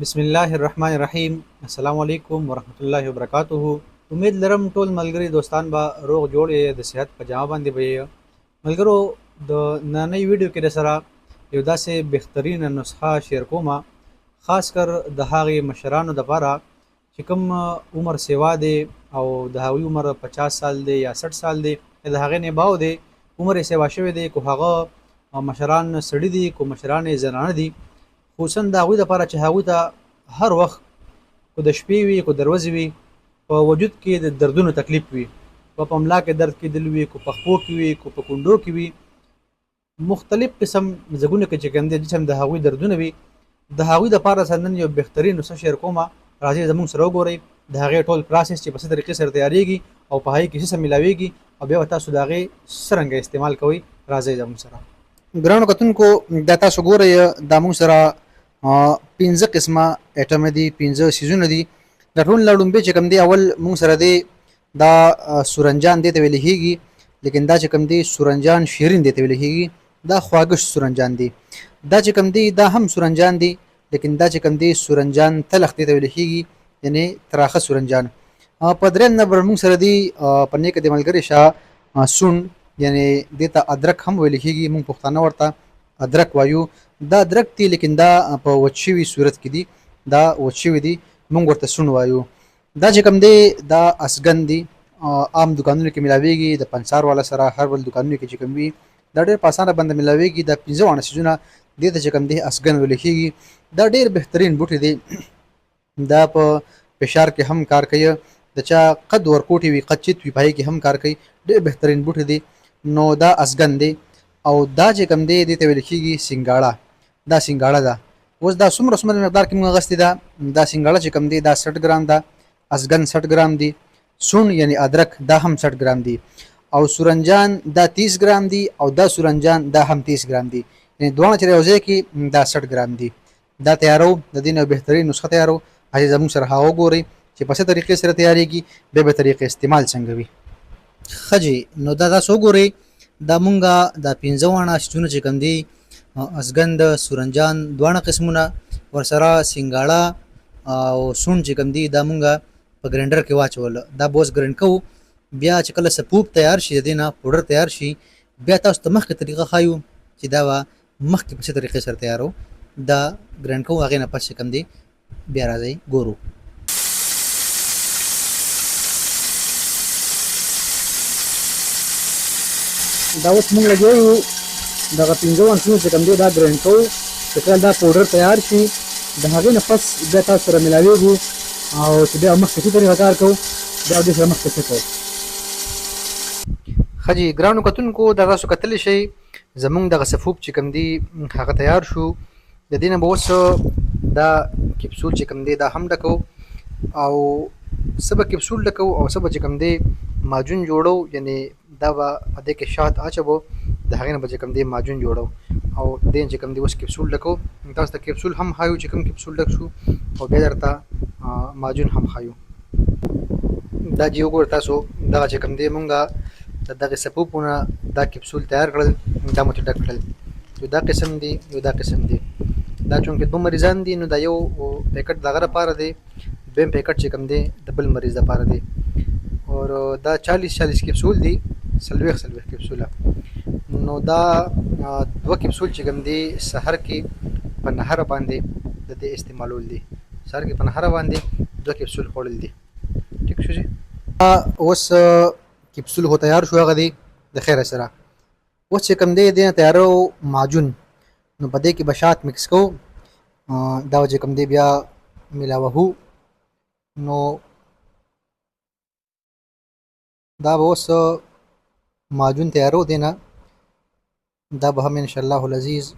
بسم الله الرحمن الرحیم. السلام علیکم ورحمت الله وبرکاته. امید لرم ټول ملګري دوستان به روغ جوړ یې د صحت په جامه باندې به یې. ملګرو، د نننۍ ویډیو کې سره یو داسې بهترین نسخه شیر کومه، خاص کر د هغې مشرانو دپاره چې کوم عمر سیوا دی او د هغوی عمر 50 سال دی یا 60 سال دی، د هغې نه باو دی، عمر یې سیوا شوی دی، کو هغه مشران سړي دي کو مشران یې زنانه دي، خصوصا د هغوی دپاره چې هغوی ته هر وخت کو د شپې وي کو د ورځې وي په وجود کې د دردونو تکلیف وي، په ملا کې درد کېدل وي، کو په پښو کې وي، کو په کونډو کې وي، مختلف قسم ځګونو کې چې کوم دی جسم د هغوی دردونه وي، د هغوی دپاره زه نن یو بهترین نسخه شیر کومه. راځئ زموږ سره وګورئ د هغې ټول پروسس چې په څه طریقې سره تیارېږي او په هغې کې څه څه میلاویږي او بیا به تاسو د هغې څرنګه استعمال کوئ. راځئ زموږ سره. ګرانو کتونکو، دا تاسو ګورئ دا موږ سره 15 قسمه ایټم دي، 15 سیزونه دي. د ټول نه لومبې چې کوم دی اول موږ سره دی دا سورنجان دی ته ویل کېږي، لیکن دا چې کوم دی سورنجان شیرین دی ته ویل کېږي، دا خواږه سورنجان دی. دا چې کوم دی دا هم سورنجان دی، لیکن دا چې کوم دی سورنجان تلخ دی ته ویل کېږي، یعنی تراخه سورنجان. په درېم نمبر موږ سره دی په نیکه د ملګري شاه سون، یعنی دې ته ادرک هم ویل کېږي، موږ پښتانه ورته ادرک وایو. دا ادرک دی لیکن دا په وچ شوي صورت کې دي، دا وچ شوي دي، موږ ورته سون وایو. دا چې کوم دی دا اسګن دی، عام دکانونو کې ملاویږي، د پنسار والا سره هر بل دکانونو کې چې کوم وي دا ډېر په اسانه باندې ملاویږي. دا 15 وانه سیزونه دې ته چې کوم دی اسګن ویل کېږي. دا ډېر بهترین بوټی دی، دا په فشار کې هم کار کوي، د چا قد ورکوټي وي قد چت وي په هغې کې هم کار کوي، ډېر بهترین بوټی دی. نو دا اسګن دی او دا چې کوم دی دې ته ویل کېږي سنګاړه. دا سنګاړه ده. اوس دا څومره مقدار کې موږ اخیستې ده، دا سنګاړه چې کوم دی دا 60 ګرام ده، اسګن 60 ګرام دی، سون یعنی ادرک دا هم 60 ګرام دی، او سورنجان دا 30 ګرام دی، او دا سورنجان دا هم 30 ګرام دی، یعنی دواړه چې یو ځای کې دا 60 ګرام دی. دا تیارو د دې نه بهترین نسخه تیارو. هغې زموږ سره هغه وګورئ چې په څه طریقې سره تیارېږي، بیا به طریقې استعمال څنګه وي. ښه جی، نو دا تاسو وګورئ دا مونږه دا 15 وانه سیزونه چې کوم دي اسګن د سورنجان دواړه قسمونه ورسره سنګاړه او سون چې کوم دي دا مونږه په ګرینډر کې واچول. دا بوس ګرینډ کوو، بیا چې کله سپوپ تیار شي د دې نه پوډر تیار شي، بیا تاسو ته مخکې طریقه ښایو چې دا به مخکې په څه طریقې سره تیارو. دا ګرینډ کوو، هغې نه پس چې کوم دی بیا راځئ ګورو. دا اوس موږ لګیا یو دغه 15 انچونو چې کوم دی دا ګرینډ کوو، چې کله دا پوډر تیار شي د هغې نه پس بیا تاسو سره میلاویږو او چې بیا مخکې ښه طریقه کار کوو، بیا دې سره مخکې ښه کوو. ښه جي ګرانو کتونکو، دا تاسو کتلی شئ زموږ دغه سفوپ چې کوم دی هغه تیار شو. د دې نه به اوس دا کپسول چې کوم دی دا هم ډکو، او څه به کپسول ډکو او څه به چې کوم دی ماجون جوړو، یعنی دا به په دې کې شات اچوو، د هغې نه به چې کوم دی ماجون جوړو، او دې چې کوم دی اوس کپسول ډکو. تاسو ته کپسول هم ښایو چې کوم کپسول ډک شو، او بیا درته ماجون هم ښایو. دا چې وګورئ تاسو دغه چې کوم دی مونږه د دغې سپوپونه دا کپسول تیار کړل، دا مو چې ډک کړل. یو دا قسم دی، یو دا قسم دی. دا چونکې 2 مریضان دي نو دا یو پیکټ د هغه لپاره دی، دویم پیکټ چې کوم دی د بل مریض لپاره دی. اور دا 40 کپسول دي، 40 کپسوله. نو دا 2 کپسول چې کوم دی سحر کې په نهره باندې د دې استعمالول دي، سحر کې په نهره باندې 2 کپسول خوړل دي. ټیک شو جی. اوس کپسول هو تیار شو، هغه دی د خیره سره. اوس چې کوم دی دې تیارو ماجون، نو په دې کې به شات مکس کوو، دا چې کوم دی بیا ملاوهو. نو دا به اوس ماجون تیارو دی نه، دا به هم انشاءالله العزیز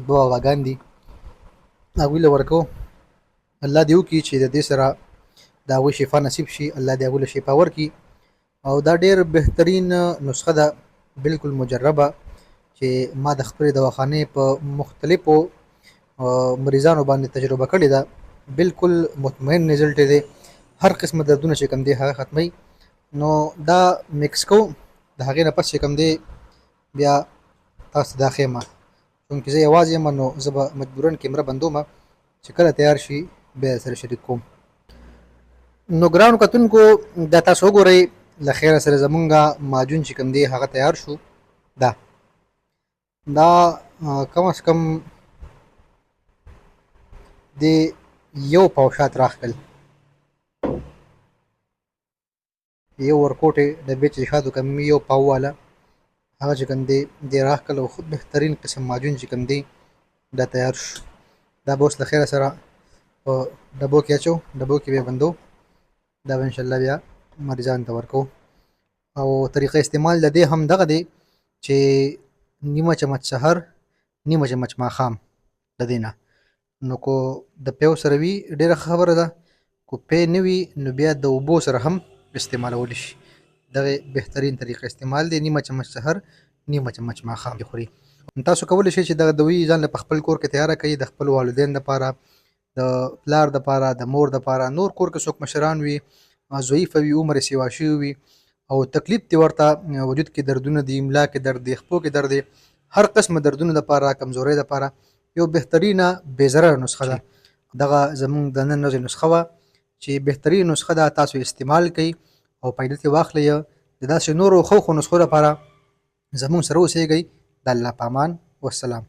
دوه غواګان دي هغوی له ورکو. الله دې وکړي چې د دې سره د هغوی شفا نصیب شي، الله دې هغوی له شفا ورکړي. او دا ډېر بهترین نسخه ده، بالکل مجربه، چې ما د خپلې دواخانې په مختلفو مریضانو باندې تجربه کړې ده. بالکل مطمئن رزلټ دی، هر قسمه دردونه چې کوم دی هغه ختموي. نو دا مکس کوو، د هغې نه پس چې کوم دی بیا تاسو ته دا ښیم، چونکې زه یوازې یم نو زه به مجبوراً کیمره بندوم، چې کله تیار شي بیا سره شریک کوم. نو ګرانو کتونکو دا تاسو وګورئ له خیره سره زمونږه ماجون چې کوم دی هغه تیار شو. دا کم از کم د یو پاو شات راخکل، یو ورکوټې ډبې چې شاتو کم یو پاو والا هغه چې کوم دی راخکل او خود بهترین قسم ماجون چې کوم دی دا تیار شو. دا به اوس له خیره سره په ډبو کې اچو، ډبو کې به بندو. دا به انشاءالله بیا مریضانو ته ورکو. او طریقه استعمال د دې هم دغه دی چې نیمه چمچ سحر نیمه چمچ ماښام د دې نه. نو کو د پیو سره وي ډېره خبره ده، کو پی نه وي نو بیا د اوبو سره هم استعمالولی شي. دغه بهترین طریقه استعمال دی، نیمه چمچ سحر نیمه چمچ ماښام خوري. تاسو کولی شئ چې دغه دوی ځان له په خپل کور کې تیاره کړئ، د خپل والدین دپاره، د پلار دپاره، د مور دپاره، نور کور کې څوک مشران وي، ضعیفه وي، عمر یې سیوا شوي وي او تکلیف دې ورته وجود کې دردونه دي، ملا کې درد دی، خپو کې درد دی، هر قسمه دردونو دپاره، کمزورۍ دپاره یو بهترینه بې ضرره نسخه ده. دغه زمونږ د نن ورځې نسخه وه چې بهترین نسخه ده، تاسو استعمال کړئ او فایده ترې واخلئ. د داسې نورو ښو نسخو لپاره زمونږ سره اوسیږئ. د الله په امان، والسلام.